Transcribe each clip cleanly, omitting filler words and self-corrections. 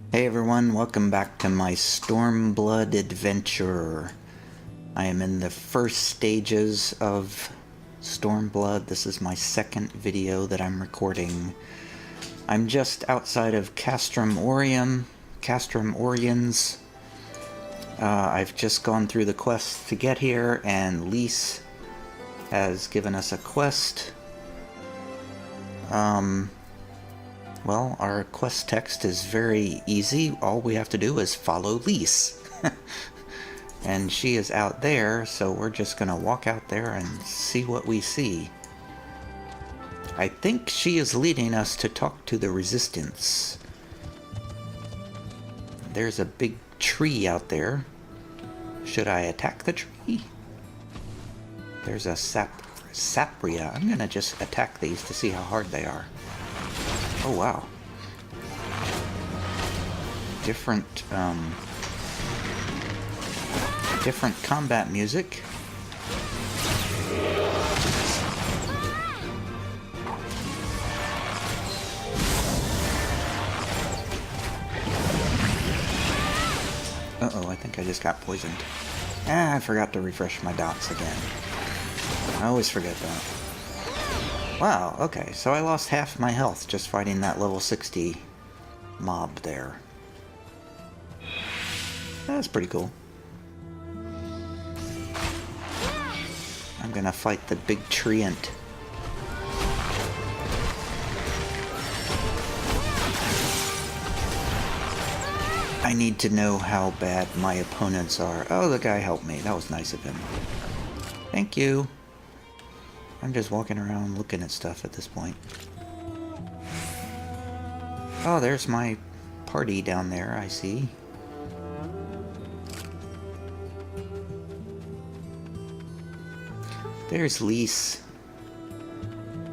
Hey everyone, welcome back to my Stormblood adventure. I am in the first stages of Stormblood. This is my second video that I'm recording. I'm just outside of Castrum Oriens. I've just gone through the quest to get here, and Lys has given us a quest. Well, our quest text is very easy. All we have to do is follow Lys. And she is out there, so we're just gonna walk out there and see what we see. I think she is leading us to talk to the Resistance. There's a big tree out there. Should I attack the tree? There's a sapria. I'm gonna just attack these to see how hard they are. Oh wow. Different combat music. Uh-oh, I think I just got poisoned. I forgot to refresh my dots again. I always forget that. Wow, okay, so I lost half my health just fighting that level 60 mob there. That's pretty cool. I'm gonna fight the big treant. I need to know how bad my opponents are. Oh, the guy helped me. That was nice of him. Thank you. I'm just walking around looking at stuff at this point. Oh, there's my party down there, I see. There's Lys.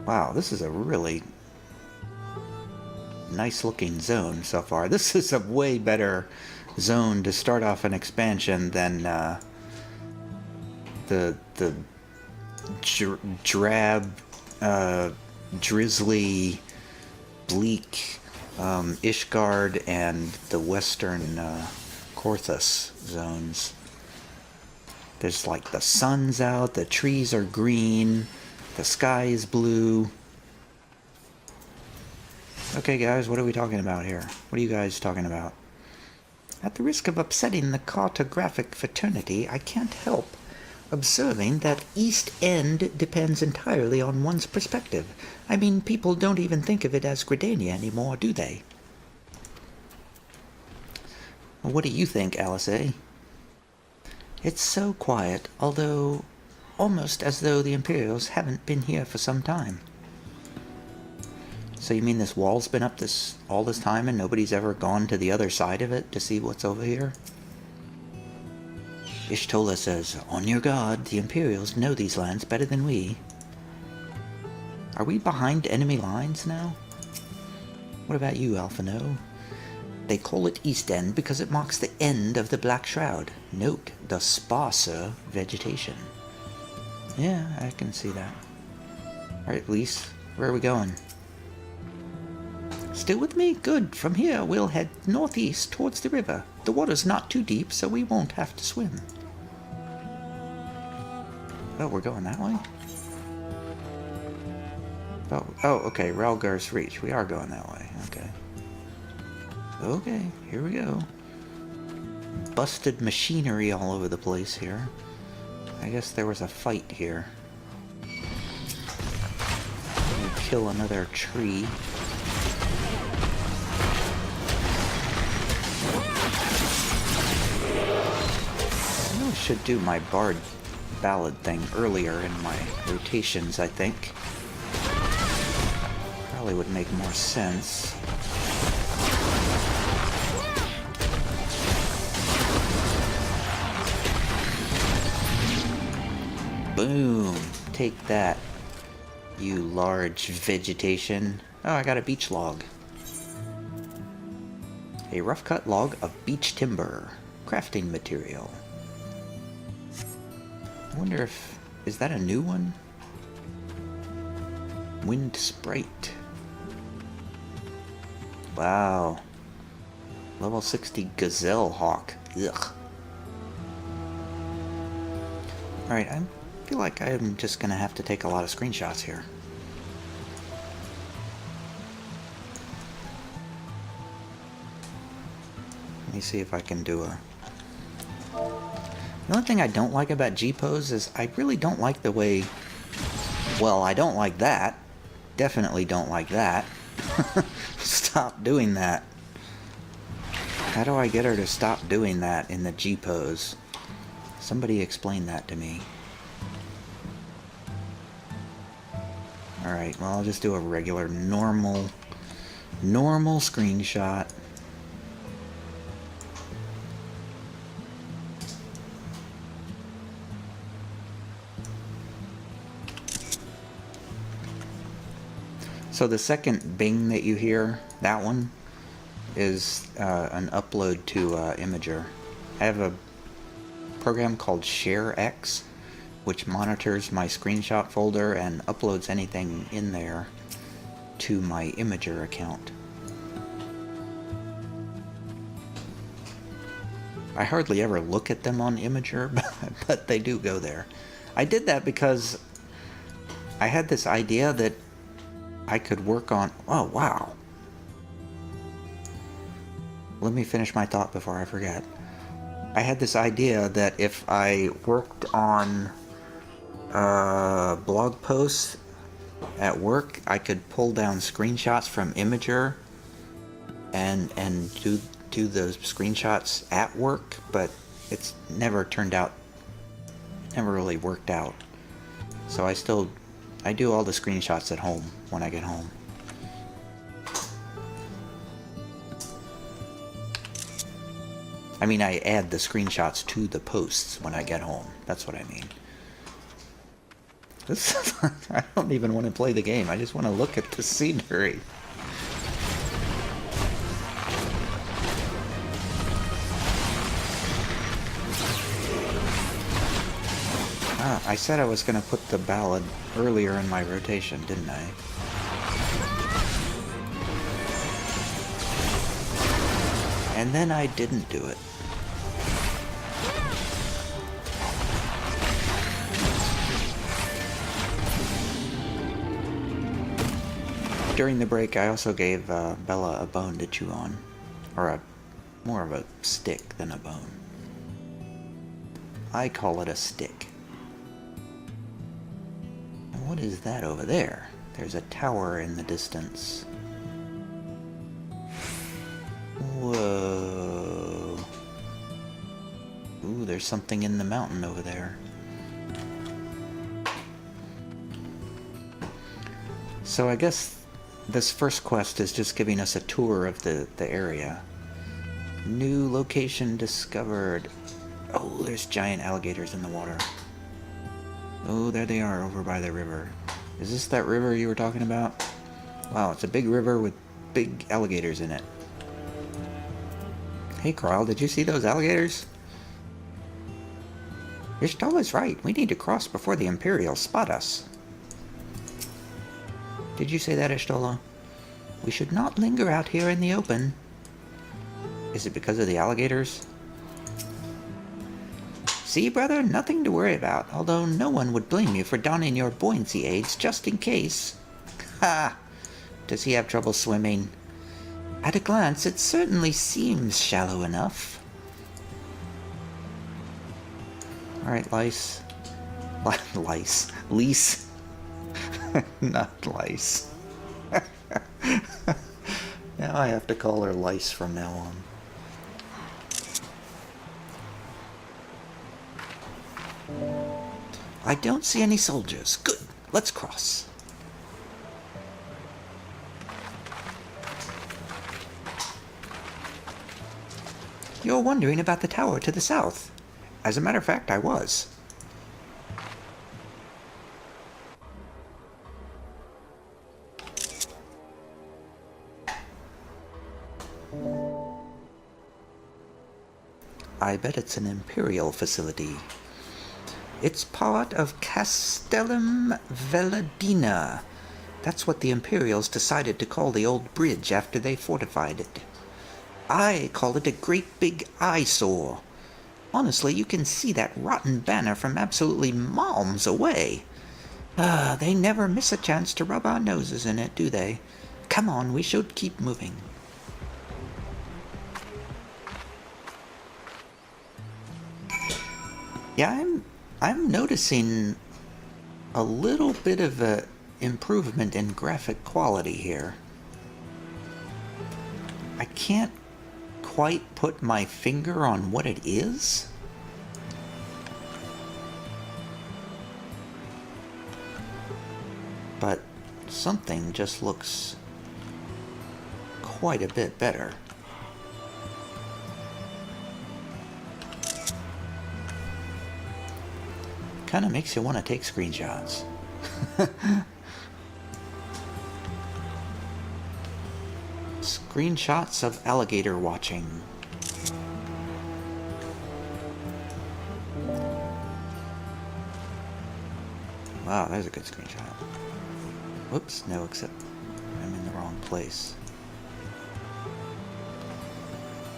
Wow, this is a really nice looking zone so far. This is a way better zone to start off an expansion than the drab, drizzly, bleak Ishgard and the western Korthus zones. There's like the sun's out, the trees are green, the sky is blue. Okay guys, what are we talking about here? What are you guys talking about? At the risk of upsetting the cartographic fraternity, I can't help observing that East End depends entirely on one's perspective. I mean, people don't even think of it as Gridania anymore, do they? Well, what do you think, Alice? It's so quiet, although almost as though the Imperials haven't been here for some time. So you mean this wall's been up all this time and nobody's ever gone to the other side of it to see what's over here? Y'shtola says, "On your guard, the Imperials know these lands better than we." Are we behind enemy lines now? What about you, Alphino? They call it East End because it marks the end of the Black Shroud. Note the sparser vegetation. Yeah, I can see that. Alright, Lys, where are we going? Still with me? Good. From here, we'll head northeast towards the river. The water's not too deep, so we won't have to swim. Oh, we're going that way? Oh, okay, Rhalgr's Reach. We are going that way. Okay. Okay, here we go. Busted machinery all over the place here. I guess there was a fight here. We'll kill another tree. I should do my bard ballad thing earlier in my rotations, I think. Probably would make more sense. Boom! Take that, you large vegetation. Oh, I got a beech log. A rough-cut log of beech timber. Crafting material. I wonder if... is that a new one? Wind Sprite. Wow. Level 60 Gazelle Hawk. Ugh. Alright, I feel like I'm just gonna have to take a lot of screenshots here. Let me see if I can do a... The only thing I don't like about G-Pose is I really don't like the way... Well, I don't like that. Definitely don't like that. Stop doing that. How do I get her to stop doing that in the G-Pose? Somebody explain that to me. Alright, well, I'll just do a regular, normal screenshot. So the second bing that you hear, that one, is an upload to Imager. I have a program called ShareX, which monitors my screenshot folder and uploads anything in there to my Imager account. I hardly ever look at them on Imager, but they do go there. I did that because I had this idea that I could work on... Oh, wow. Let me finish my thought before I forget. I had this idea that if I worked on blog posts at work, I could pull down screenshots from Imager and do those screenshots at work, but it's never turned out, never really worked out. So I do all the screenshots at home when I get home. I mean, I add the screenshots to the posts when I get home. That's what I mean. I don't even want to play the game. I just want to look at the scenery. I said I was going to put the ballad earlier in my rotation, didn't I? And then I didn't do it. During the break, I also gave Bella a bone to chew on. Or more of a stick than a bone. I call it a stick. What is that over there? There's a tower in the distance. Whoa. Ooh, there's something in the mountain over there. So I guess this first quest is just giving us a tour of the area. New location discovered. Oh, there's giant alligators in the water. Oh, there they are over by the river. Is this that river you were talking about? Wow, it's a big river with big alligators in it. Hey, Carl, did you see those alligators? Y'shtola's right. We need to cross before the Imperials spot us. Did you say that, Y'shtola? We should not linger out here in the open. Is it because of the alligators? See, brother, nothing to worry about, although no one would blame you for donning your buoyancy aids just in case. Ha! Does he have trouble swimming? At a glance, it certainly seems shallow enough. Alright, lice. Lice. Lease. Not lice. Now I have to call her Lice from now on. I don't see any soldiers. Good. Let's cross. You're wondering about the tower to the south. As a matter of fact, I was. I bet it's an Imperial facility. It's part of Castellum Veladina. That's what the Imperials decided to call the old bridge after they fortified it. I call it a great big eyesore. Honestly, you can see that rotten banner from absolutely miles away. They never miss a chance to rub our noses in it, do they? Come on, we should keep moving. Yeah, I'm noticing a little bit of a improvement in graphic quality here. I can't quite put my finger on what it is. But something just looks quite a bit better. Kind of makes you want to take screenshots. Screenshots of alligator watching. Wow, there's a good screenshot. Whoops, no, except I'm in the wrong place.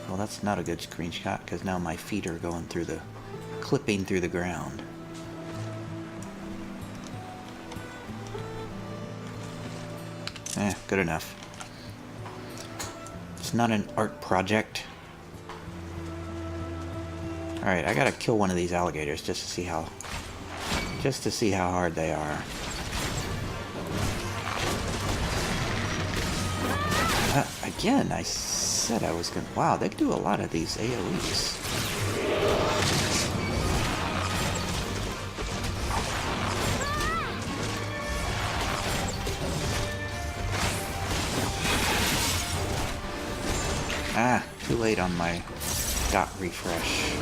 Well, that's not a good screenshot, because now my feet are going through the... clipping through the ground. Good enough. It's not an art project. Alright, I gotta kill one of these alligators just to see how hard they are. Again, I said I was gonna... Wow, they do a lot of these AoEs. Too late on my dot refresh.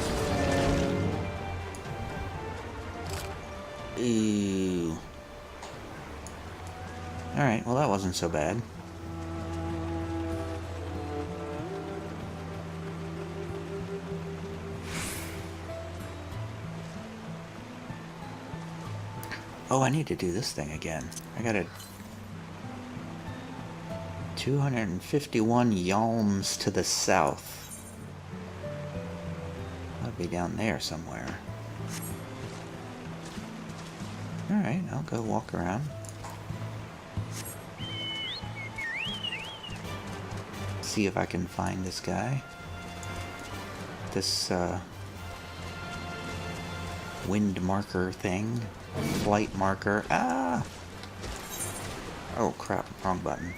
Ooh. Alright, well that wasn't so bad. Oh, I need to do this thing again. I gotta... 251 yalms to the south. That'll be down there somewhere. Alright, I'll go walk around. See if I can find this guy. This, wind marker thing. Flight marker. Ah! Oh crap, wrong button.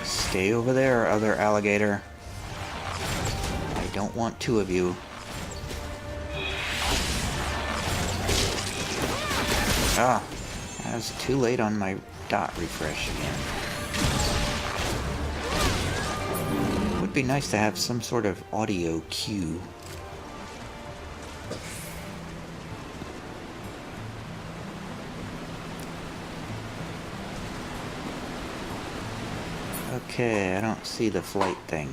Stay over there, other alligator. I don't want two of you. Ah, I was too late on my dot refresh again. Would be nice to have some sort of audio cue. Okay, I don't see the flight thing.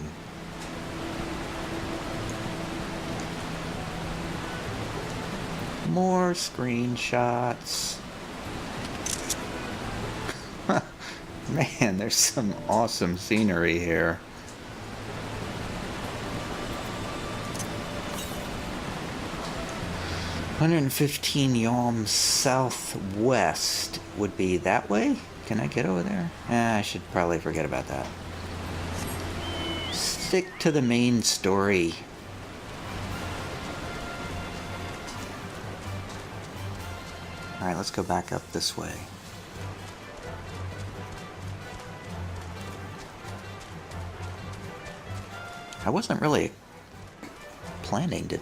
More screenshots. Man, there's some awesome scenery here. $115 yalms southwest would be that way? Can I get over there? I should probably forget about that. Stick to the main story. Alright, let's go back up this way. I wasn't really planning to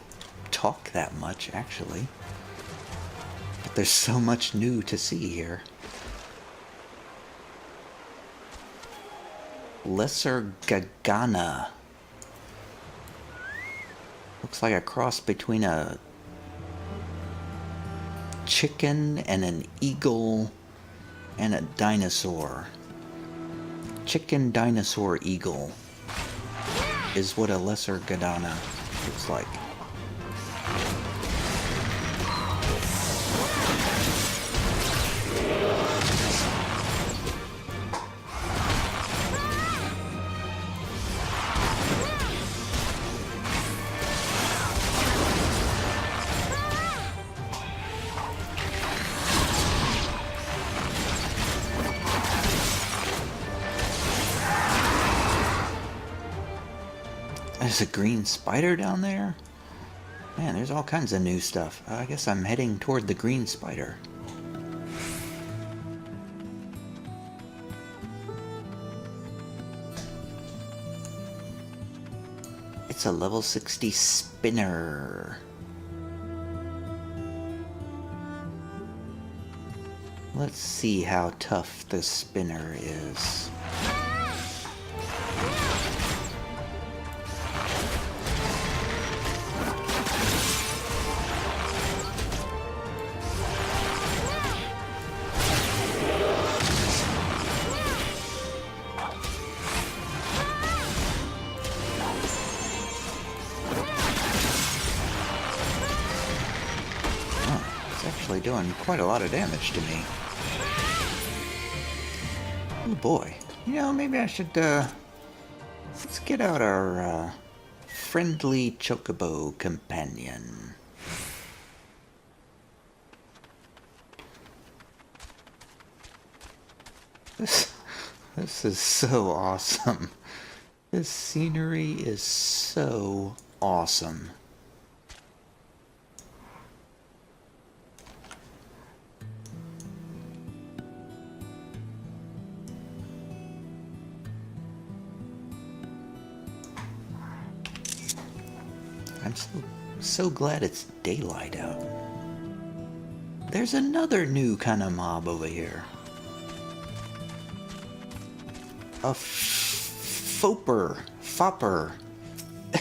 talk that much, actually. But there's so much new to see here. Lesser Gagana. Looks like a cross between a chicken and an eagle and a dinosaur. Chicken, dinosaur, eagle. is what a lesser Gadana looks like. There's a green spider down there? Man, there's all kinds of new stuff. I guess I'm heading toward the green spider. It's a level 60 spinner. Let's see how tough the spinner is. Doing quite a lot of damage to me. Oh boy. You know, maybe I should, let's get out our, friendly chocobo companion. This is so awesome. This scenery is so awesome. I'm so glad it's daylight out. There's another new kind of mob over here. A fopper.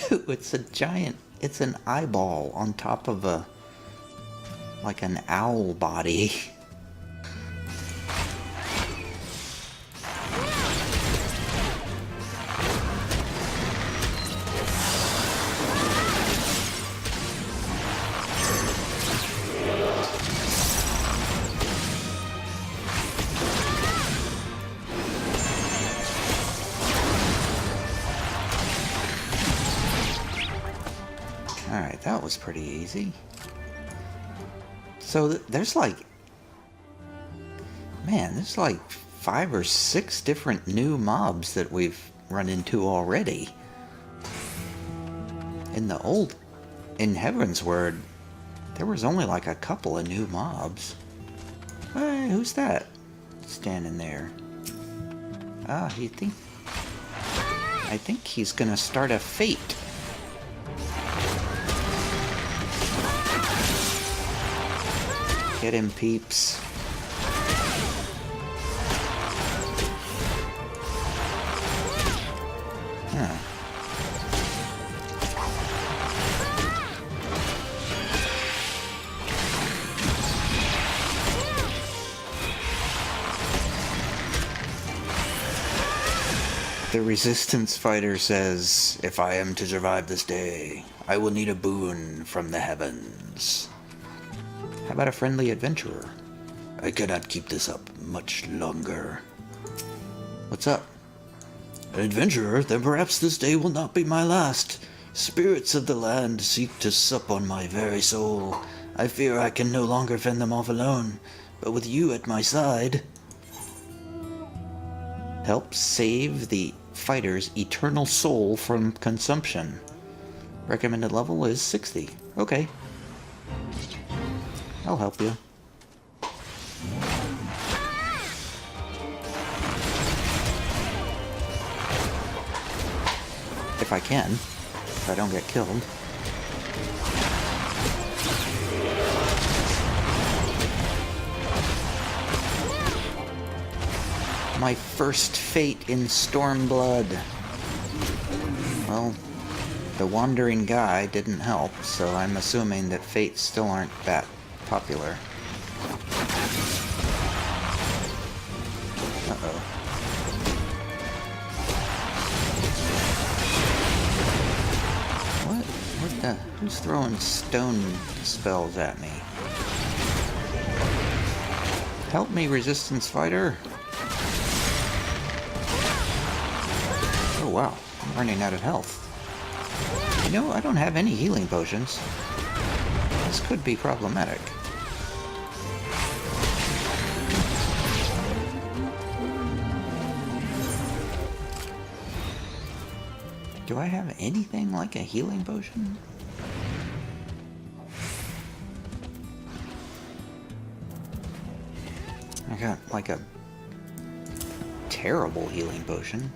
It's a giant, it's an eyeball on top of a, like an owl body. Alright, that was pretty easy. So there's like... Man, there's like 5 or 6 different new mobs that we've run into already. In Heavensward, there was only like a couple of new mobs. Hey, who's that? Standing there. Ah, I think he's gonna start a fate. Get him, peeps. Huh. The Resistance fighter says, "If I am to survive this day, I will need a boon from the heavens." How about a friendly adventurer? I cannot keep this up much longer. What's up? An adventurer? Then perhaps this day will not be my last. Spirits of the land seek to sup on my very soul. I fear I can no longer fend them off alone, but with you at my side... Help save the fighter's eternal soul from consumption. Recommended level is 60. Okay. I'll help you. If I can. If I don't get killed. My first fate in Stormblood. Well, the wandering guy didn't help, so I'm assuming that fates still aren't that popular. Uh-oh. Who's throwing stone spells at me? Help me, resistance fighter! Oh wow, I'm running out of health. You know, I don't have any healing potions. This could be problematic. Do I have anything like a healing potion? I got like a terrible healing potion.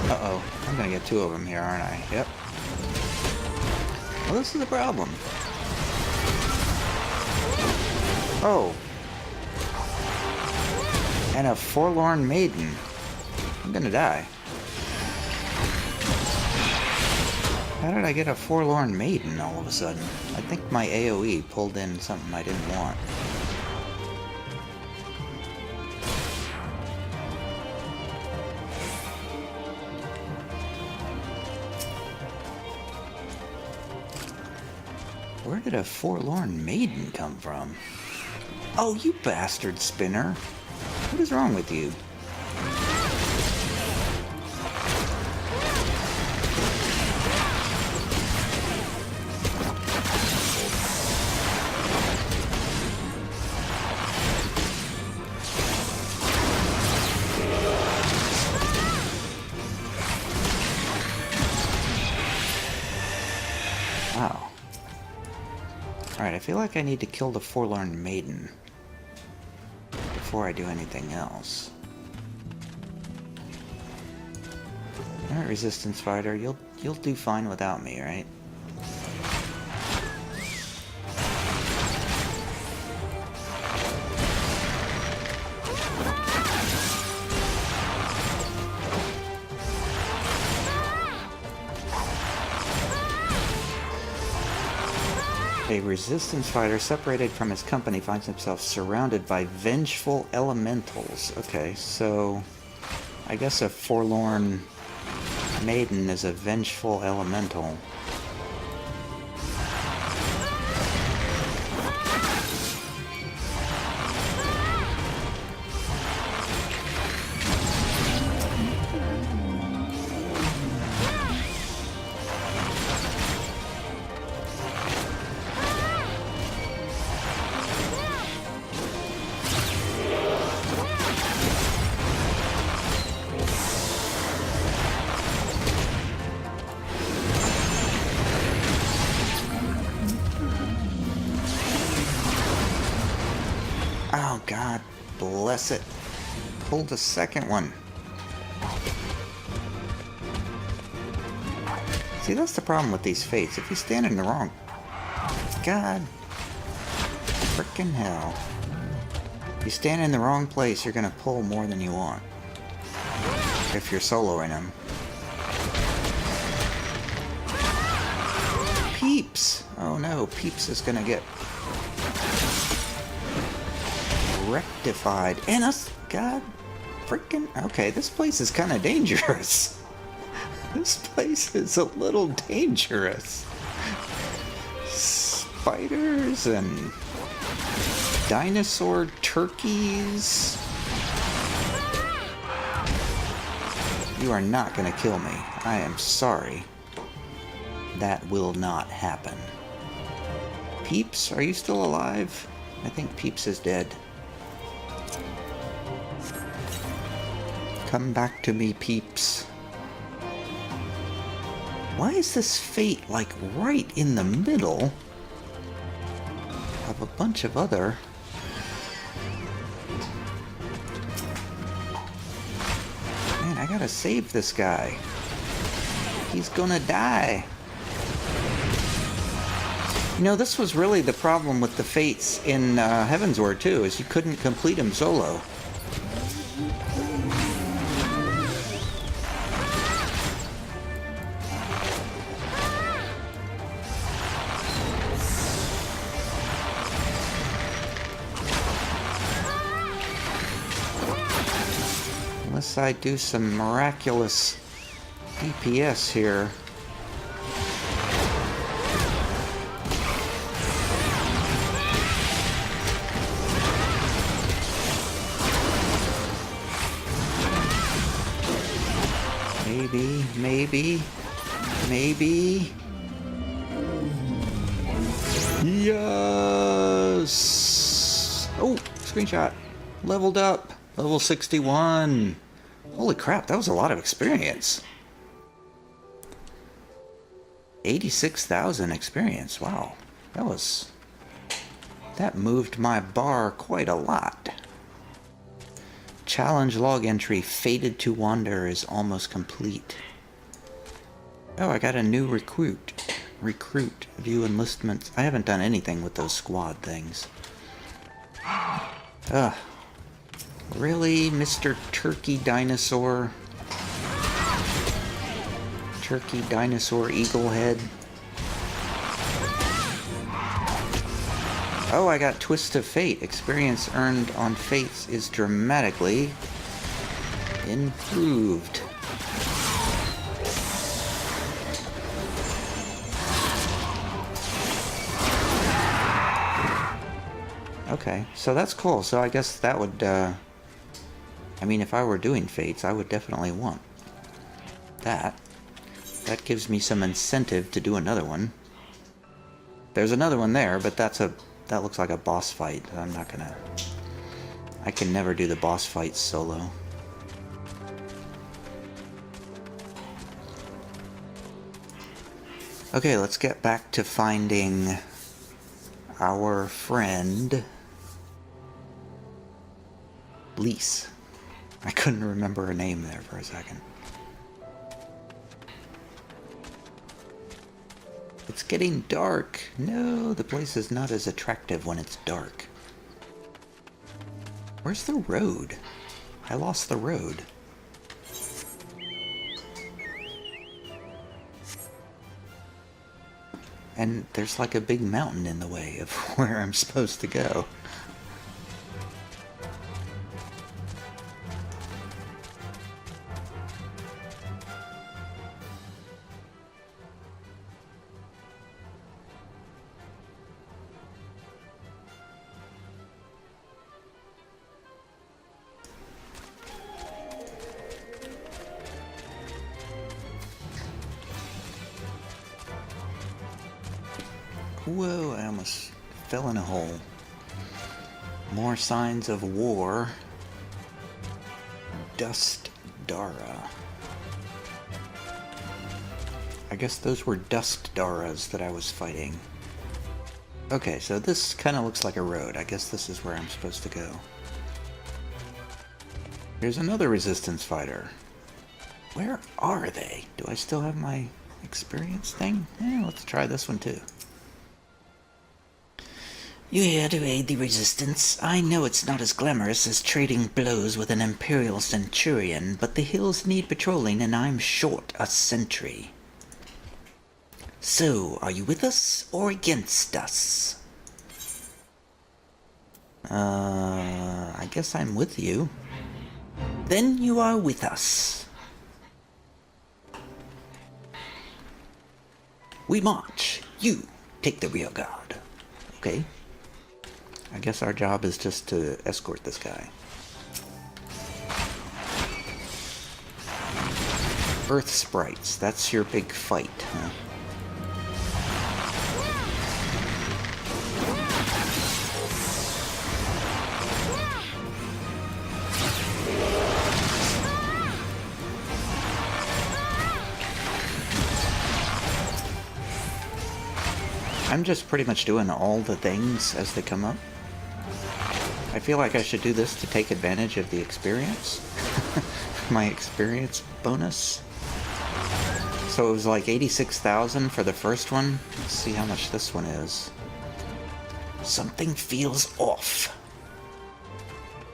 Uh-oh, I'm gonna get two of them here, aren't I? Yep. Well, this is the problem. Oh. And a forlorn maiden. I'm gonna die. How did I get a forlorn maiden all of a sudden? I think my AoE pulled in something I didn't want. Where did a forlorn maiden come from? Oh, you bastard spinner! What is wrong with you? Wow. Alright, I feel like I need to kill the forlorn maiden before I do anything else. Alright, resistance fighter, you'll do fine without me, right? A resistance fighter separated from his company finds himself surrounded by vengeful elementals. Okay, so I guess a forlorn maiden is a vengeful elemental. Oh, God bless it. Pulled the second one. See, that's the problem with these fates. If you stand in the wrong... God. Frickin' hell. If you stand in the wrong place, you're gonna pull more than you want. If you're soloing them. Peeps! Oh no, Peeps is gonna get... rectified. And us, God, freaking... Okay, this place is kind of dangerous. This place is a little dangerous. Spiders and dinosaur turkeys. You are not gonna kill me. I am sorry. That will not happen. Peeps, are you still alive? I think Peeps is dead. Come back to me, Peeps. Why is this fate, like, right in the middle of a bunch of other... Man, I gotta save this guy. He's gonna die. You know, this was really the problem with the fates in Heavensward, too, is you couldn't complete them solo. Unless I do some miraculous DPS here. Maybe. Yes! Oh, screenshot. Leveled up. Level 61. Holy crap, that was a lot of experience. 86,000 experience. Wow. That moved my bar quite a lot. Challenge log entry, Fated to Wander, is almost complete. Oh, I got a new recruit. Recruit, view enlistments. I haven't done anything with those squad things. Ugh. Really, Mr. Turkey Dinosaur? Turkey Dinosaur Eaglehead? Oh, I got Twist of Fate. Experience earned on Fates is dramatically improved. Okay, so that's cool. So I guess that would, I mean, if I were doing Fates, I would definitely want that. That gives me some incentive to do another one. There's another one there, but that looks like a boss fight. I'm not gonna... I can never do the boss fights solo. Okay, let's get back to finding our friend Lise. I couldn't remember her name there for a second. It's getting dark. No, the place is not as attractive when it's dark. Where's the road? I lost the road. And there's like a big mountain in the way of where I'm supposed to go. Whoa, I almost fell in a hole. More signs of war. Dust Dara. I guess those were Dust Daras that I was fighting. Okay, so this kind of looks like a road. I guess this is where I'm supposed to go. Here's another resistance fighter. Where are they? Do I still have my experience thing? Let's try this one too. You're here to aid the resistance. I know it's not as glamorous as trading blows with an Imperial Centurion, but the hills need patrolling and I'm short a sentry. So, are you with us or against us? I guess I'm with you. Then you are with us. We march. You take the rear guard. Okay. I guess our job is just to escort this guy. Earth sprites, that's your big fight, huh? I'm just pretty much doing all the things as they come up. I feel like I should do this to take advantage of the experience. My experience bonus. So it was like 86,000 for the first one. Let's see how much this one is. Something feels off,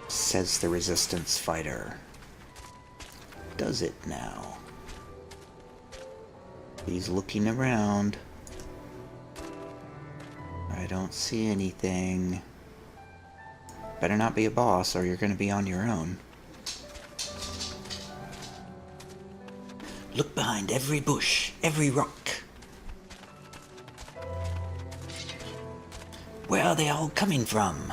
says the Resistance fighter. Does it now? He's looking around. I don't see anything. Better not be a boss or you're going to be on your own. Look behind every bush, every rock. Where are they all coming from?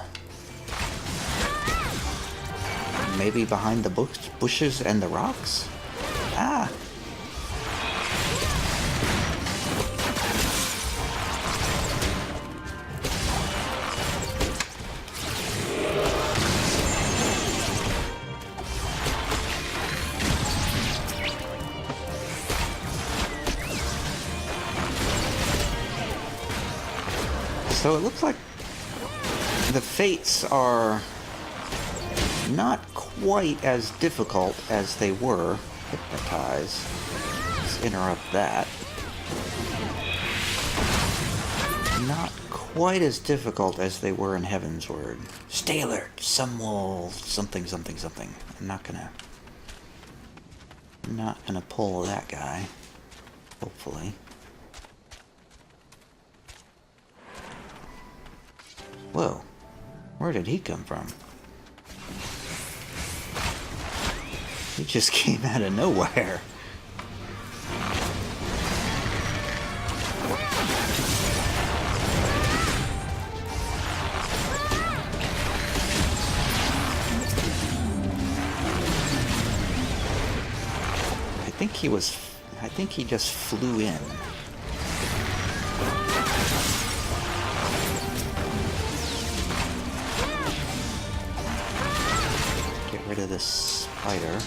Maybe behind the bushes and the rocks? Ah! So it looks like the fates are not quite as difficult as they were. Hypnotize. Let's interrupt that. Not quite as difficult as they were in Heavensward. Stay alert. Some will something. I'm not gonna pull that guy. Hopefully. Whoa, where did he come from? He just came out of nowhere. I think he just flew in. Rid of this spider.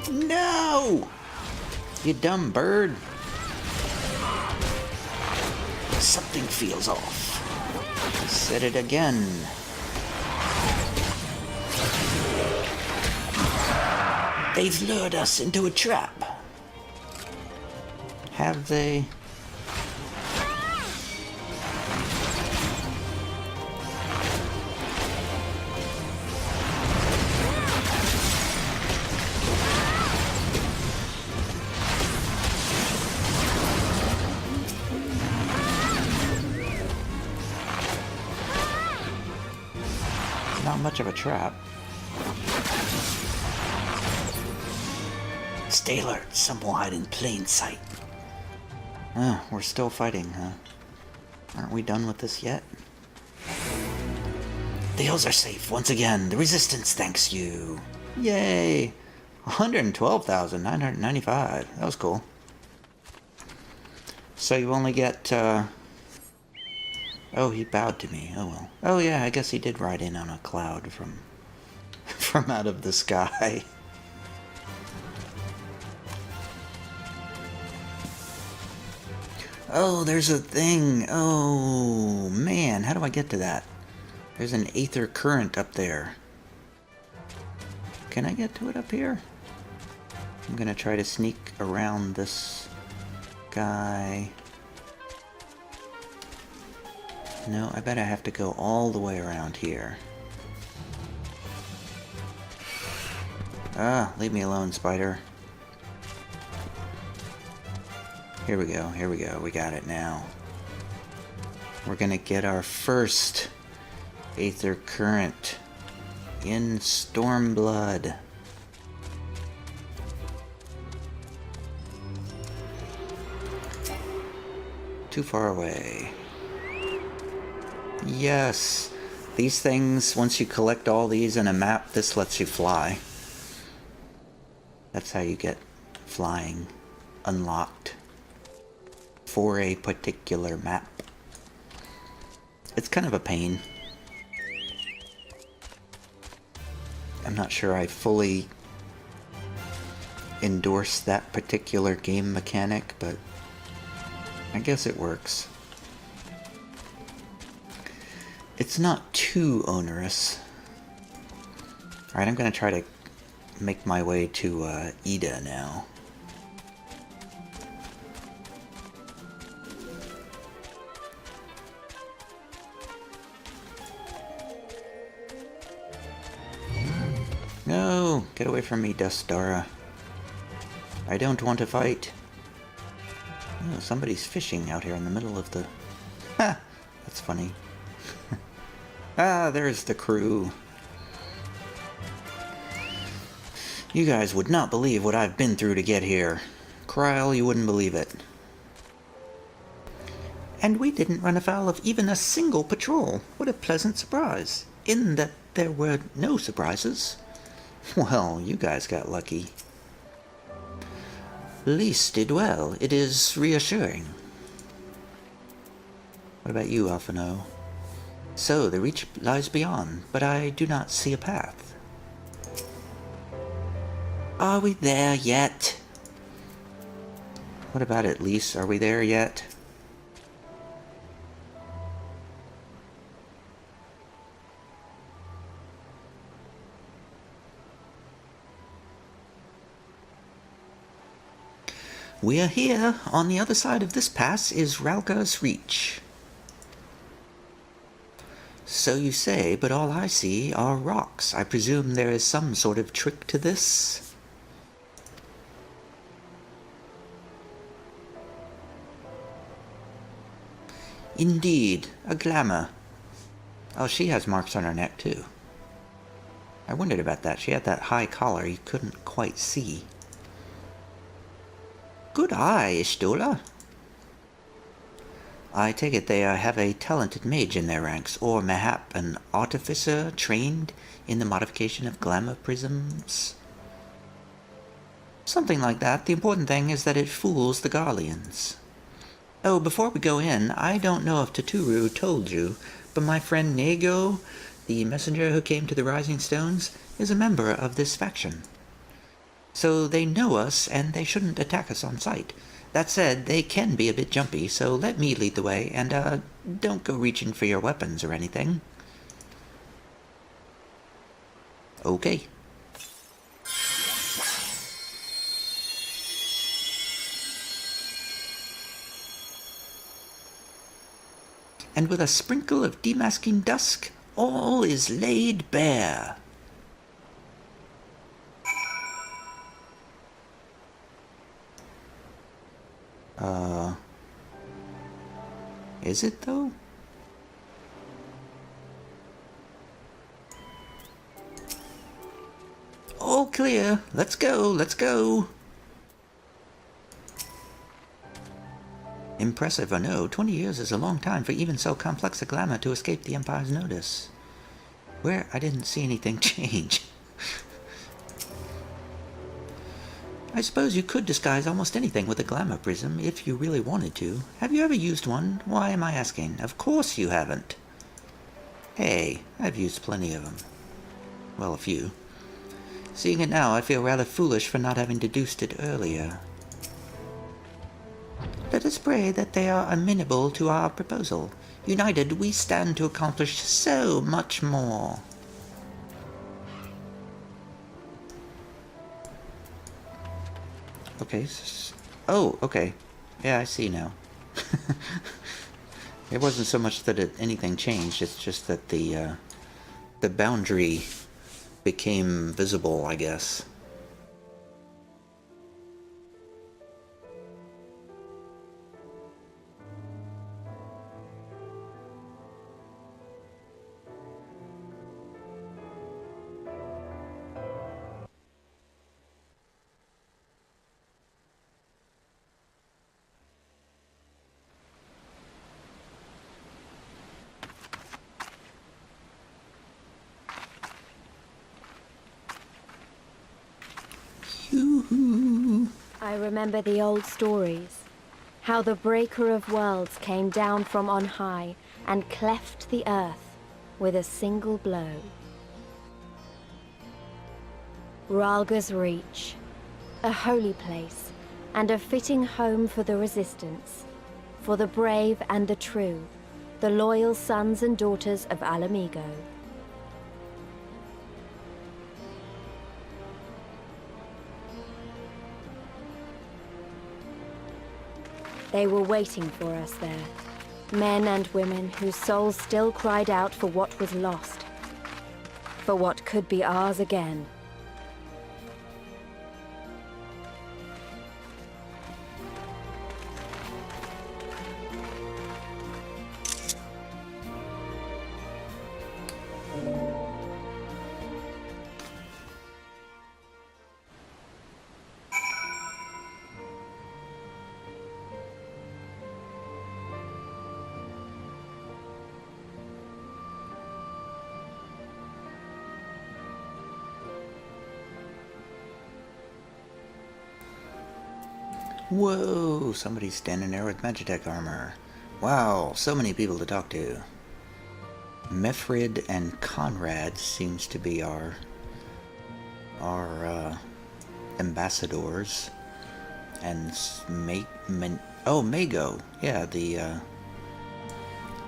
No! You dumb bird. Something feels off. I said it again. They've lured us into a trap. Have they? Not much of a trap. Stay alert, some will hide in plain sight. Ah, we're still fighting, huh? Aren't we done with this yet? The hills are safe once again. The Resistance thanks you. Yay! 112,995. That was cool. So you only get, Oh, he bowed to me. Oh well. Oh yeah, I guess he did ride in on a cloud from out of the sky. Oh, there's a thing. Oh, man. How do I get to that? There's an aether current up there. Can I get to it up here? I'm gonna try to sneak around this guy. No, I bet I have to go all the way around here. Ah, leave me alone, spider. Here we go, we got it now. We're gonna get our first Aether Current in Stormblood. Too far away. Yes. These things, once you collect all these in a map, this lets you fly. That's how you get flying unlocked for a particular map. It's kind of a pain. I'm not sure I fully endorse that particular game mechanic, but I guess it works. It's not too onerous. Alright, I'm gonna try to make my way to Ida now. No! Get away from me, Dustara. I don't want to fight. Oh, somebody's fishing out here in the middle of the... Ha! That's funny. Ah, there's the crew. You guys would not believe what I've been through to get here. Krile, you wouldn't believe it. And we didn't run afoul of even a single patrol. What a pleasant surprise. In that there were no surprises. Well, you guys got lucky. Lys did well. It is reassuring. What about you, Alphinaud? So, the reach lies beyond, but I do not see a path. Are we there yet? What about it, Lys? Are we there yet? We are here. On the other side of this pass is Rhalga's Reach. So you say, but all I see are rocks. I presume there is some sort of trick to this? Indeed, a glamour. Oh, she has marks on her neck, too. I wondered about that. She had that high collar you couldn't quite see. Good eye, Y'shtola. I take it they have a talented mage in their ranks, or mayhap an artificer trained in the modification of glamour prisms? Something like that. The important thing is that it fools the Garleans. Oh, before we go in, I don't know if Toturu told you, but my friend Nago, the messenger who came to the Rising Stones, is a member of this faction. So they know us, and they shouldn't attack us on sight. That said, they can be a bit jumpy, so let me lead the way, and, don't go reaching for your weapons or anything. Okay. And with a sprinkle of demasking dusk, all is laid bare. Is it though? All clear. Let's go, let's go. Impressive or no, 20 years is a long time for even so complex a glamour to escape the Empire's notice. Where I didn't see anything change. I suppose you could disguise almost anything with a glamour prism if you really wanted to. Have you ever used one? Why am I asking? Of course you haven't. Hey, I've used plenty of them. Well, a few. Seeing it now, I feel rather foolish for not having deduced it earlier. Let us pray that they are amenable to our proposal. United, we stand to accomplish so much more. Okay. Oh, okay. Yeah, I see now. It wasn't so much that anything changed, it's just that the boundary became visible, I guess. I remember the old stories. How the Breaker of Worlds came down from on high and cleft the earth with a single blow. Rhalga's Reach, a holy place and a fitting home for the Resistance, for the brave and the true, the loyal sons and daughters of Ala Mhigo. They were waiting for us there, men and women whose souls still cried out for what was lost, for what could be ours again. Whoa, somebody's standing there with Magitech armor. Wow, so many people to talk to. Mefrid and Conrad seems to be our ambassadors. And Mago. Yeah, the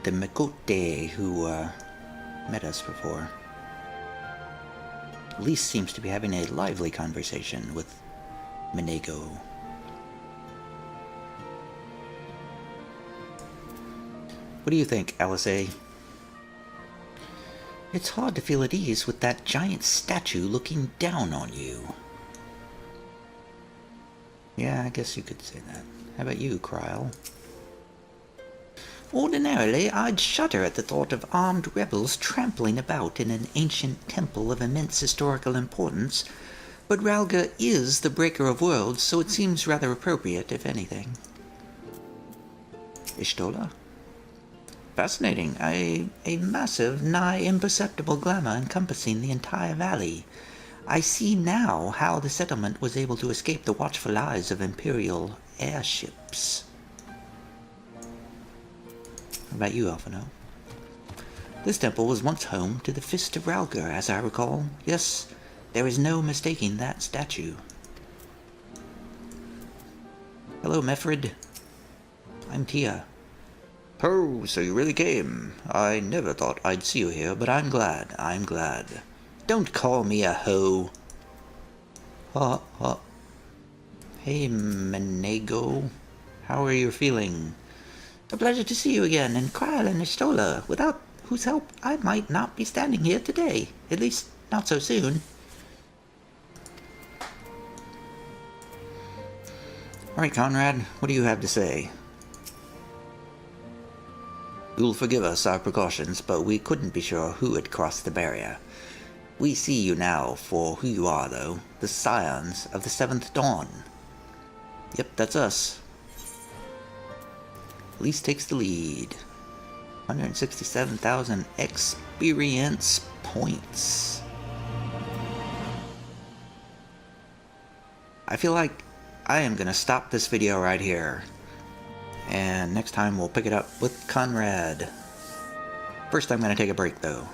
Miqo'te who met us before. Lys seems to be having a lively conversation with Menego. What do you think, Alisaie? It's hard to feel at ease with that giant statue looking down on you. Yeah, I guess you could say that. How about you, Krile? Ordinarily, I'd shudder at the thought of armed rebels trampling about in an ancient temple of immense historical importance, but Rhalga is the Breaker of Worlds, so it seems rather appropriate, if anything. Y'shtola? Fascinating. A massive, nigh imperceptible glamour encompassing the entire valley. I see now how the settlement was able to escape the watchful eyes of Imperial airships. How about you, Alphinaud? This temple was once home to the Fist of Rhalga, as I recall. Yes, there is no mistaking that statue. Hello, Mefrid. I'm Tia. Oh, so you really came. I never thought I'd see you here, but I'm glad. I'm glad. Don't call me a hoe. Hey, Menego. How are you feeling? A pleasure to see you again, and Krile and Y'shtola, without whose help I might not be standing here today. At least, not so soon. Alright, Conrad, what do you have to say? You'll forgive us our precautions, but we couldn't be sure who had crossed the barrier. We see you now for who you are, though. The Scions of the Seventh Dawn. Yep, that's us. Lys takes the lead. 167,000 experience points. I feel like I am gonna stop this video right here. And next time we'll pick it up with Conrad. First I'm gonna take a break though.